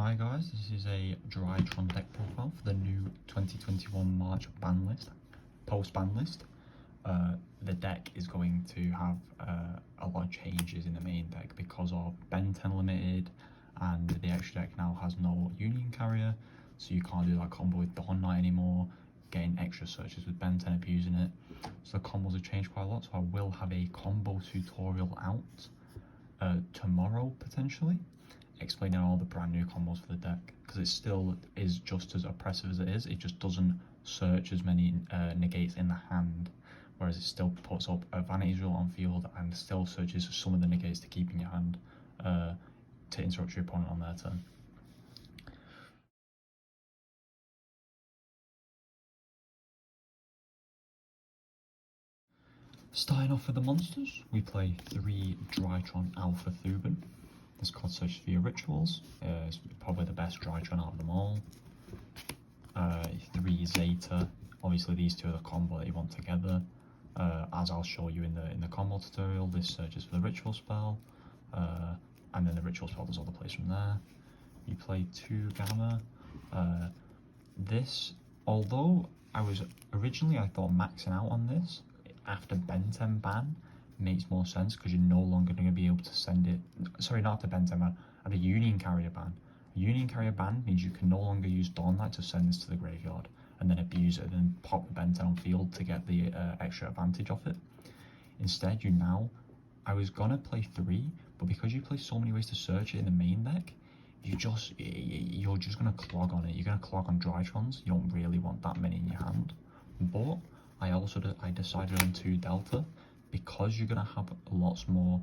Hi guys, this is a Drytron deck profile for the new 2021 March ban list, post-ban list. The deck is going to have a lot of changes in the main deck because of Benten limited, and the extra deck now has no Union Carrier, so you can't do that combo with Dawn Knight anymore, getting extra searches with Benten abusing it. So the combos have changed quite a lot, so I will have a combo tutorial out tomorrow potentially, explaining all the brand new combos for the deck, because it still is just as oppressive as it is. It just doesn't search as many negates in the hand, whereas it still puts up a Vanity's rule on field and still searches some of the negates to keep in your hand to interrupt your opponent on their turn. Starting off with the monsters, we play 3 Drytron Alpha Thuban. This card searches for your rituals. It's probably the best Drytron out of them all. 3 Zeta. Obviously these two are the combo that you want together. As I'll show you in the combo tutorial, this searches for the ritual spell, and then the ritual spell does all the plays from there. You play 2 Gamma. This, although I thought maxing out on this after Benten ban makes more sense, because you're no longer going to be able to send it, sorry, not after Benten ban, at a Union Carrier ban. A Union Carrier ban means you can no longer use Dawn Knight to send this to the graveyard and then abuse it and then pop the Benten on field to get the extra advantage off it. Instead, I was gonna play 3, but because you play so many ways to search it in the main deck, you're just gonna clog on it. You're gonna clog on Drytrons. You don't really want that many in your hand. But I decided on 2 Delta, because you're gonna have lots more,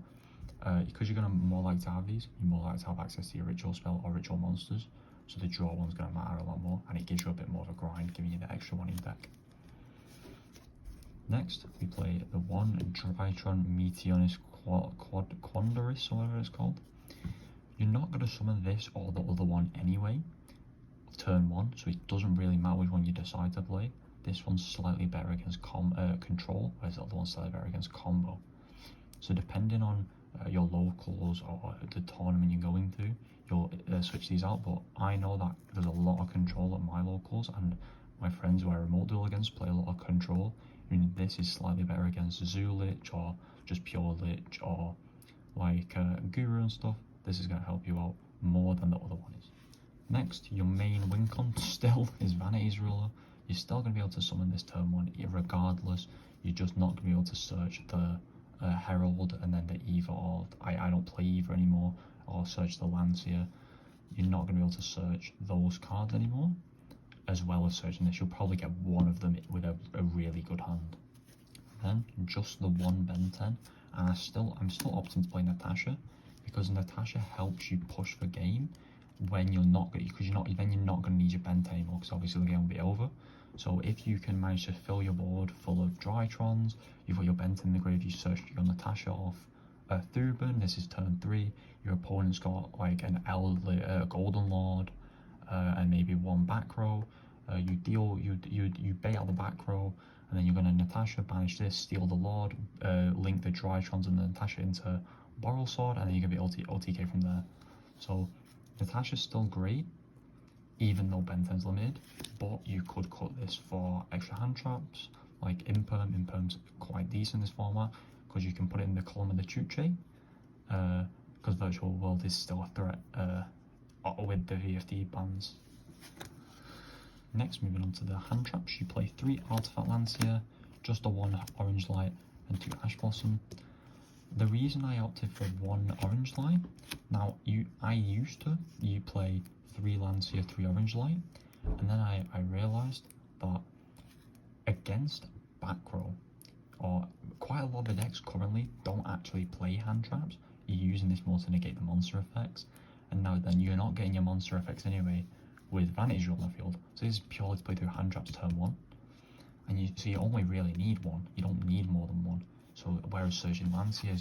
because you're gonna more likely to have these, you're more likely to have access to your ritual spell or ritual monsters, so the draw one's gonna matter a lot more, and it gives you a bit more of a grind, giving you the extra one in deck. Next, we play the 1 Drytron Meteonis Quadrantids, or whatever it's called. You're not gonna summon this or the other one anyway, turn 1, so it doesn't really matter which one you decide to play. This one's slightly better against control, whereas the other one's slightly better against combo. So depending on your locals or the tournament you're going to, you'll switch these out. But I know that there's a lot of control at my locals, and my friends who I remote duel against play a lot of control. I mean, this is slightly better against Zoo Lich or just pure Lich or like Guru and stuff. This is going to help you out more than the other one is. Next, your main win con still is Vanity's Ruler. You're still going to be able to summon this turn 1 regardless. You're just not going to be able to search the Herald and then the Eva, or I don't play Eva anymore, or search the Lancea. You're not going to be able to search those cards anymore, as well as searching this. You'll probably get one of them with a really good hand. Then just the 1 Benten, and I'm still opting to play Natasha, because Natasha helps you push for game when you're not going to need your Benten anymore, because obviously the game will be over. So if you can manage to fill your board full of Drytrons, you've got your Benten in the grave, you search your Natasha off Thuban, this is turn 3, your opponent's got like an Golden Lord, and maybe 1 back row. You bait out the back row, and then you're going to Natasha, banish this, steal the Lord, link the Drytrons and the Natasha into Boral Sword, and then you're going to be OTK from there. So Natasha's still great, even though Benten's limited, but you could cut this for extra hand traps, like Imperm. Imperm's quite decent in this format, because you can put it in the column of the Chuche, because Virtual World is still a threat with the VFD bans. Next, moving on to the hand traps, you play 3 Artifact Lancea, just a 1 Orange Light and 2 Ash Blossom. The reason I opted for 1 Orange Light, now I used to play 3 Lancea, 3 Orange Light, and then I realised that against back row, or quite a lot of the decks currently don't actually play hand traps. You're using this more to negate the monster effects, and now then you're not getting your monster effects anyway with Vanity's Rule on the field, so this is purely to play through hand traps turn 1, and so you only really need 1, you don't need more than 1. So whereas Surging Lancea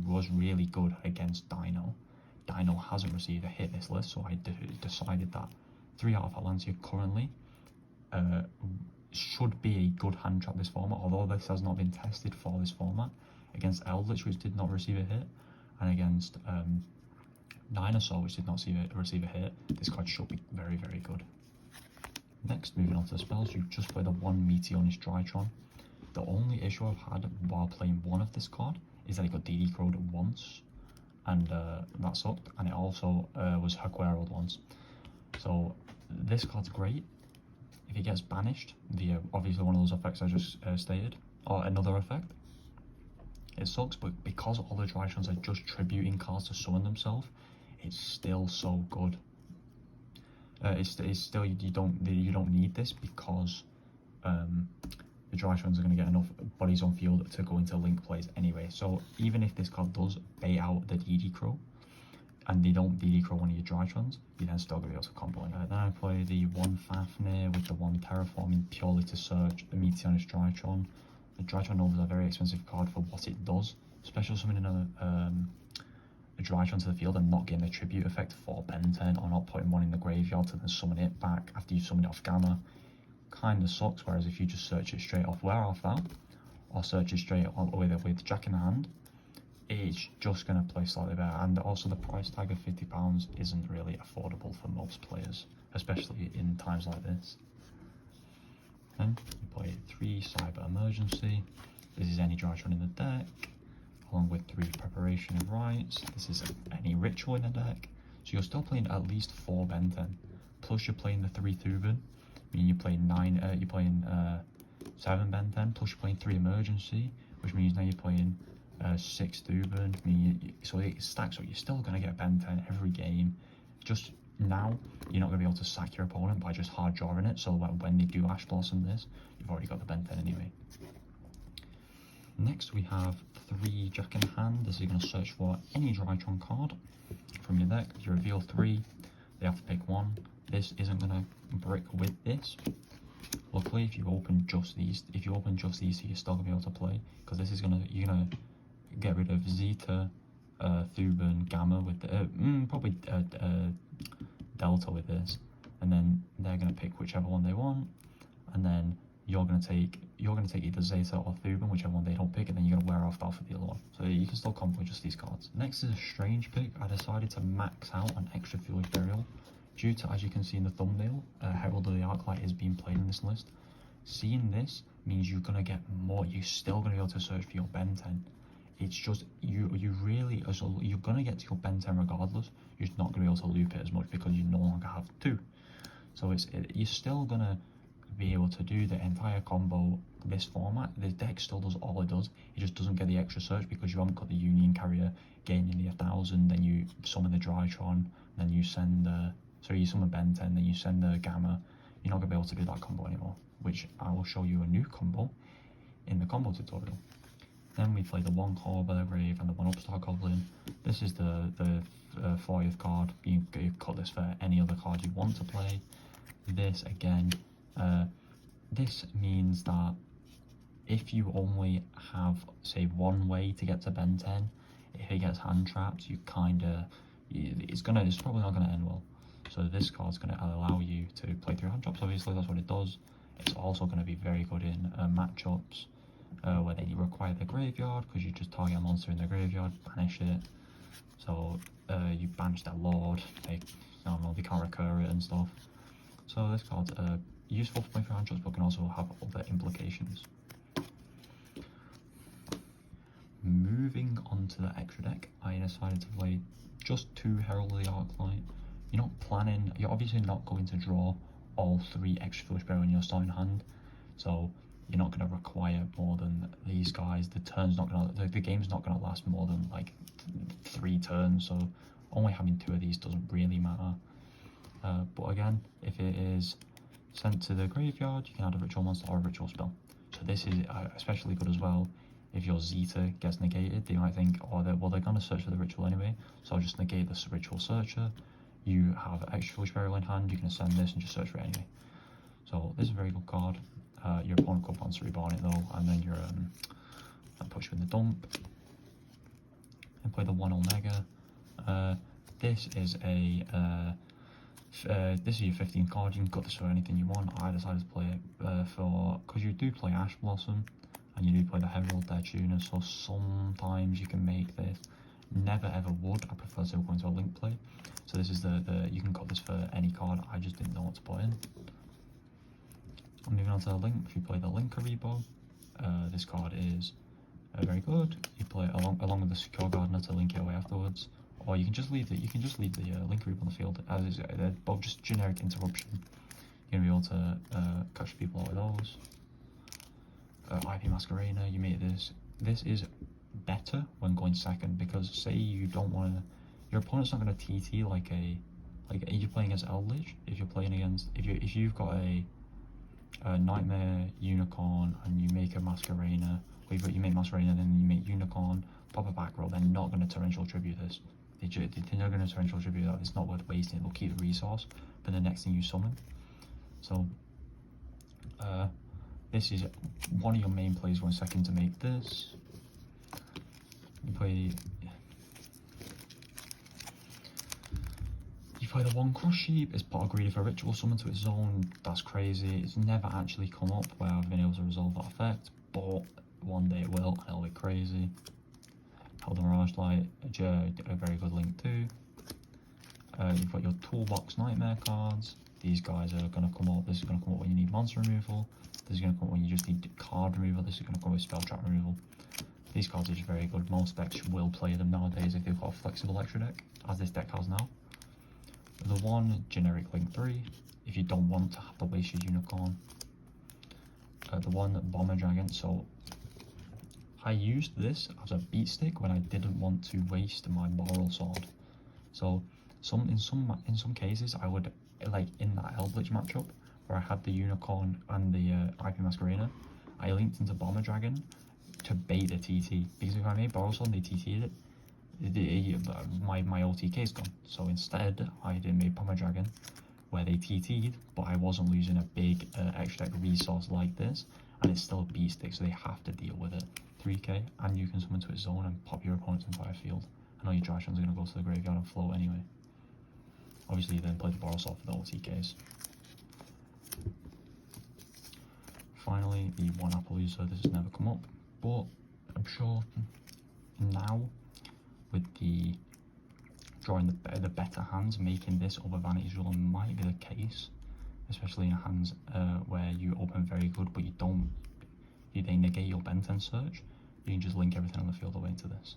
was really good against Dino. Dino hasn't received a hit this list, so I decided that 3 Artifact Lancea currently should be a good hand trap this format, although this has not been tested for this format, against Eldritch, which did not receive a hit, and against 9 or so, which did not receive a hit. This card should be very, very good. Next, moving on to the spells, you just play the one Meteonis Drytron. The only issue I've had while playing one of this card is that it got DD crowed once, and that sucked, and it also was Herald once. So this card's great if it gets banished via obviously one of those effects I just stated, or another effect. It sucks, but because all the Drytrons are just tributing cards to summon themselves, it's still so good. It's still you don't need this because the Drytrons are going to get enough bodies on field to go into link plays anyway. So even if this card does bait out the DD Crow, and they don't DD Crow one of your Drytrons, you then still going to be able to combo it. Then I play the one Fafnir with the one Terraforming purely to search the Meteonis Drytron. The Drytron Nova is a very expensive card for what it does. Special summoning a Drytron to the field and not getting the tribute effect for Benten, or not putting one in the graveyard to then summon it back after you summon it off Gamma, kind of sucks. Whereas if you just search it straight off Arf Thou, or search it straight on with Jack in the hand, it's just going to play slightly better. And also the price tag of £50 isn't really affordable for most players, especially in times like this. Then you play 3 Cyber Emergency. This is any Drytron in the deck, along with 3 Preparation and Rites. This is any Ritual in the deck. So you're still playing at least 4 Benten, plus you're playing the 3 Thuban, meaning you're playing 7 Benten, plus you're playing 3 Emergency, which means now you're playing 6 Thuban. So it stacks up. You're still going to get Benten every game. Just now, you're not going to be able to sack your opponent by just hard drawing it, so that when they do Ash Blossom this, you've already got the Benten anyway. Next we have 3 Jack in hand. This is going to search for any Drytron card from your deck. You reveal 3, they have to pick 1. This isn't going to brick with this. Luckily, if you open just these, so you're still going to be able to play, because this is you're going to get rid of Zeta, Thuban, Gamma with the, probably Delta with this, and then they're going to pick whichever one they want, and then you're going to take either Zeta or Thuban, whichever one they don't pick, and then you're going to wear off for the other one. So you can still combo just these cards. Next is a strange pick. I decided to max out an extra Foolish Burial due to, as you can see in the thumbnail, Herald of the Arclight is being played in this list. Seeing this means you're going to get more. You're still going to be able to search for your Benten. It's just you're going to get to your Benten regardless. You're just not going to be able to loop it as much because you no longer have 2. So you're still going to be able to do the entire combo this format. The deck still does all it does. It just doesn't get the extra search because you haven't got the Union Carrier gaining the 1000. Then you summon the Drytron. Then you send you summon Benten. Then you send the Gamma. You're not going to be able to do that combo anymore, which I will show you a new combo in the combo tutorial. Then we play the 1 Core by the Grave and the 1 Upstart Goblin. This is the 40th card. You cut this for any other card you want to play. This again, this means that if you only have, say, one way to get to Benten, if it gets hand trapped, it's probably not gonna end well. So this card's gonna allow you to play through hand traps. Obviously, that's what it does. It's also gonna be very good in matchups where they require the graveyard, because you just target a monster in the graveyard, banish it. So you banish their lord. They can't recur it and stuff. So this card's useful for playing through hand traps, but can also have other implications. Moving on to the extra deck, I decided to play just 2 Herald of the Arclight. You're obviously not going to draw all 3 extra Foolish Burial in your starting hand, so you're not going to require more than these guys. The game's not going to last more than like 3 turns, so only having 2 of these doesn't really matter. But again, if it is sent to the graveyard, you can add a ritual monster or a ritual spell. So this is especially good as well. If your Zeta gets negated, they might think, they're going to search for the ritual anyway, so I'll just negate this ritual searcher. You have extra Foolish Burial in hand, you can send this and just search for it anyway. So this is a very good card. Your opponent could want to reborn it though, and then that puts you in the dump. And play the 1 Omega. This is your 15th card. You can cut this for anything you want. I decided to play it because you do play Ash Blossom and you do play the Herald, their tuners, so sometimes you can make this Never ever would. I prefer to go into a link play. So this is the you can cut this for any card. I just didn't know what to put in. Moving on to the link. If you play the Linkuriboh, this card is very good. You play it along with the secure Gardna to link it away afterwards, or you can just leave the Linkuriboh on the field. As is, they're both just generic interruption. You're gonna be able to catch people out with those. IP Masquerena. You make this. This is better when going second, because say you don't want to, your opponent's not going to TT like you're playing against Eldritch. If you're playing against, if you've got a Knightmare Unicorn and you make a Masquerena, or you make Masquerena then you make Unicorn, pop a back row, they're not going to torrential tribute this. They're not going to torrential tribute that. It's not worth wasting. They'll keep the resource for the next thing you summon. So this is one of your main plays going second to make this. You play the one Crush Sheep. It's put a greedy for ritual summon to its zone. That's crazy. It's never actually come up where I've been able to resolve that effect, but one day it will, and it'll be crazy. Hold the Mirage Light, a very good link too. You've got your toolbox nightmare cards. These guys are going to come up. This is going to come up when you need monster removal. This is going to come up when you just need card removal. This is going to come with spell trap removal. These cards are just very good. Most decks will play them nowadays if they've got a flexible extra deck, as this deck has now. The one generic link 3, if you don't want to have to waste your unicorn. The one bomber dragon. So I used this as a beat stick when I didn't want to waste my moral sword. So in some cases I would, like in that Eldritch matchup where I had the unicorn and the IP Masquerena, I linked into bomber dragon to bait the TT, because if I made borrow sword and they TT'd it, my OTK is gone. So instead I did make bomber dragon where they TT'd, but I wasn't losing a big extra deck resource like this, and it's still a beat stick, so they have to deal with it. 3k, and you can summon to its zone and pop your opponent's entire field. I know your Drytrons are going to go to the graveyard and float anyway. Obviously you then play the borrow sword for the OTKs. Finally, the one Appaloosa. This has never come up, but I'm sure now with the drawing the better hands, making this over Vanity's rule might be the case, especially in hands where you open very good, but they negate your Benten search. You can just link everything on the field away into this.